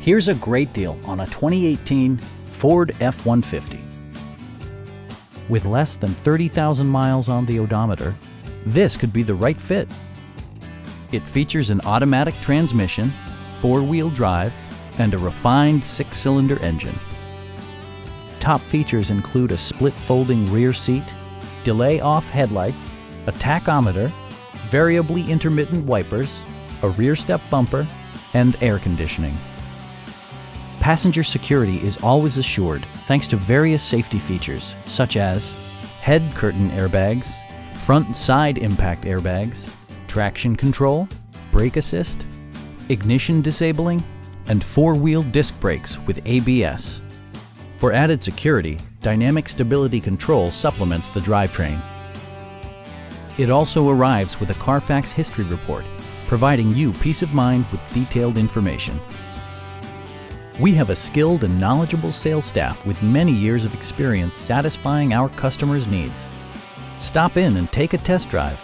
Here's a great deal on a 2018 Ford F-150. With less than 30,000 miles on the odometer, this could be the right fit. It features an automatic transmission, four-wheel drive, and a refined six-cylinder engine. Top features include a split folding rear seat, delay-off headlights, a tachometer, variably intermittent wipers, a rear step bumper, and air conditioning. Passenger security is always assured thanks to various safety features such as head curtain airbags, front and side impact airbags, traction control, brake assist, ignition disabling, and four-wheel disc brakes with ABS. For added security, dynamic stability control supplements the drivetrain. It also arrives with a Carfax history report, providing you peace of mind with detailed information. We have a skilled and knowledgeable sales staff with many years of experience satisfying our customers' needs. Stop in and take a test drive.